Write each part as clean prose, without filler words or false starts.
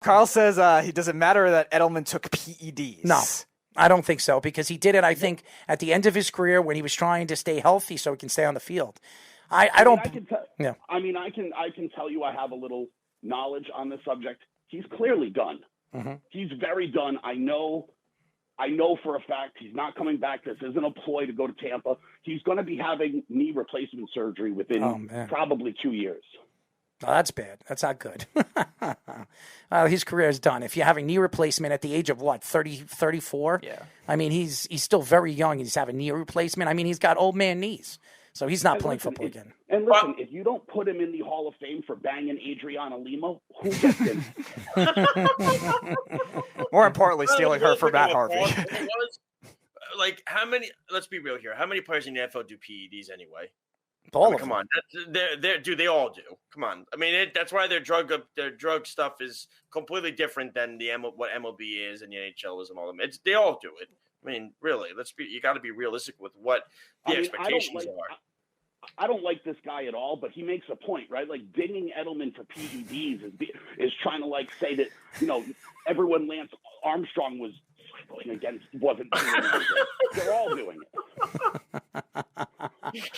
Carl says he doesn't matter that Edelman took PEDs. No, I don't think so, because he did it, I think, at the end of his career when he was trying to stay healthy so he can stay on the field. I don't. Yeah. I mean, I can tell you I have a little knowledge on this subject. He's clearly done. Mm-hmm. He's very done. I know for a fact he's not coming back. This isn't a ploy to go to Tampa. He's going to be having knee replacement surgery within probably 2 years. Oh, that's bad. That's not good. His career is done. If you're having knee replacement at the age of, 34? Yeah. I mean, he's still very young. He's having knee replacement. I mean, he's got old man knees. So he's not playing football again. And listen, if you don't put him in the Hall of Fame for banging Adriana Lima, who gets him? More importantly, stealing her for Matt Harvey. Like, how many, let's be real here, how many players in the NFL do PEDs anyway? Come on, they all do. Come on, I mean that's why their drug stuff is completely different than what MLB is and the NHL is and all them. They all do it. I mean, really, you got to be realistic with what the expectations are. I don't like this guy at all, but he makes a point, right? Like dinging Edelman for PEDs is trying to say that everyone Lance Armstrong was cycling against wasn't doing anything. They're all doing it.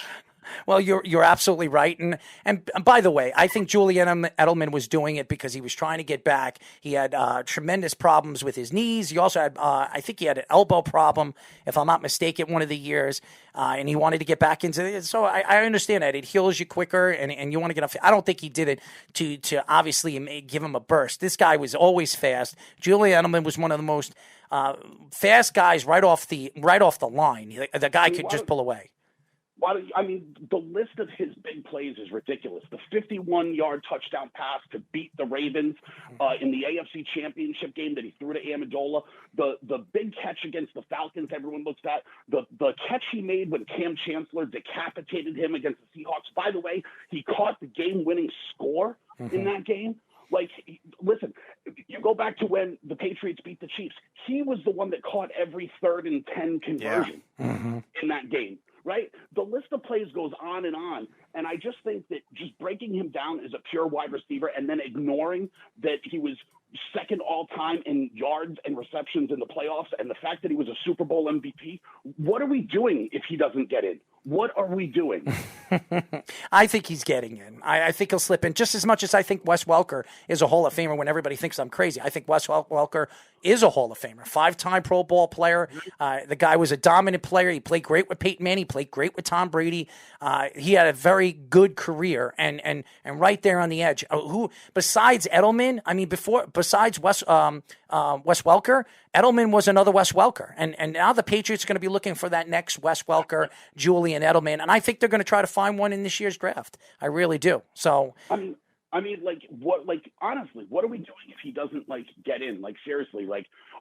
Well, you're absolutely right, and by the way, I think Julian Edelman was doing it because he was trying to get back. He had tremendous problems with his knees. He also had, I think, he had an elbow problem, if I'm not mistaken, one of the years, and he wanted to get back into it. So I understand that it heals you quicker, and you want to get off. I don't think he did it to obviously give him a burst. This guy was always fast. Julian Edelman was one of the most fast guys right off the line. The guy could just pull away. The list of his big plays is ridiculous. The 51-yard touchdown pass to beat the Ravens in the AFC Championship game that he threw to Amendola. The big catch against the Falcons everyone looks at. The catch he made when Cam Chancellor decapitated him against the Seahawks. By the way, he caught the game-winning score in that game. Listen, you go back to when the Patriots beat the Chiefs. He was the one that caught every 3rd and 10 conversion in that game. Right? The list of plays goes on, and I just think that just breaking him down as a pure wide receiver and then ignoring that he was second all-time in yards and receptions in the playoffs and the fact that he was a Super Bowl MVP, what are we doing if he doesn't get in? What are we doing? I think he's getting in. I think he'll slip in just as much as I think Wes Welker is a Hall of Famer when everybody thinks I'm crazy. I think Wes Welker is a Hall of Famer, 5-time Pro Bowl player. The guy was a dominant player. He played great with Peyton Manning. He played great with Tom Brady. He had a very good career and right there on the edge. Who besides Edelman? I mean, besides Wes Welker, Edelman was another Wes Welker, and now the Patriots are going to be looking for that next Wes Welker, Julian Edelman, and I think they're going to try to find one in this year's draft. I really do. So, honestly, what are we doing if he doesn't get in? Seriously,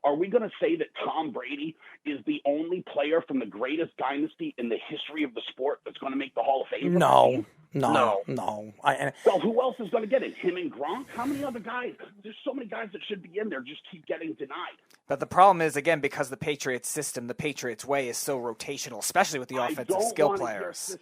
are we going to say that Tom Brady is the only player from the greatest dynasty in the history of the sport that's going to make the Hall of Fame? No. Well, who else is going to get it? Him and Gronk? How many other guys? There's so many guys that should be in there, just keep getting denied. But the problem is, again, because the Patriots system, the Patriots way is so rotational, especially with the offensive skill players.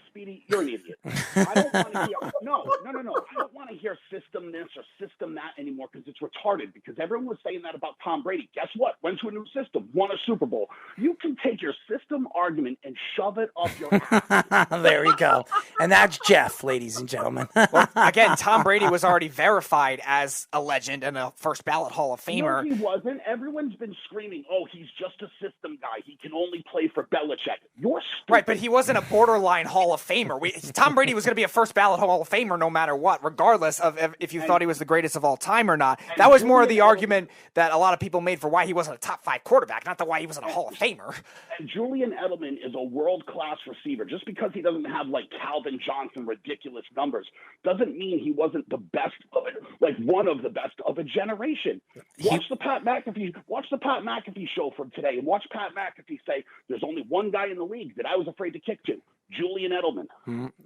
Speedy, you're an idiot. I don't want to hear no. I don't want to hear system this or system that anymore because it's retarded. Because everyone was saying that about Tom Brady. Guess what? Went to a new system, won a Super Bowl. You can take your system argument and shove it up your ass. There we go. And that's Jeff, ladies and gentlemen. Well, again, Tom Brady was already verified as a legend and a first ballot Hall of Famer. No, he wasn't. Everyone's been screaming, "Oh, he's just a system guy. He can only play for Belichick." You're stupid. Right, but he wasn't a borderline Hall of Famer. Tom Brady was going to be a first ballot Hall of Famer no matter what, regardless of if you thought he was the greatest of all time or not. That was more of the argument that a lot of people made for why he wasn't a top 5 quarterback, not why he wasn't a Hall of Famer. And Julian Edelman is a world-class receiver. Just because he doesn't have Calvin Johnson ridiculous numbers doesn't mean he wasn't the best of it, one of the best of a generation. Watch the Pat McAfee show from today and watch Pat McAfee say there's only one guy in the league that I was afraid to kick to. Julian Edelman.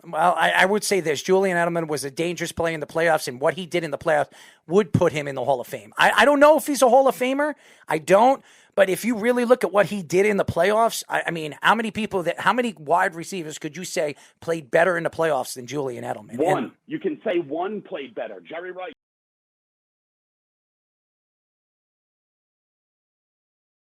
Well, I would say this. Julian Edelman was a dangerous player in the playoffs, and what he did in the playoffs would put him in the Hall of Fame. I don't know if he's a Hall of Famer. I don't. But if you really look at what he did in the playoffs, I mean, how many wide receivers could you say played better in the playoffs than Julian Edelman? One. You can say one played better. Jerry Rice.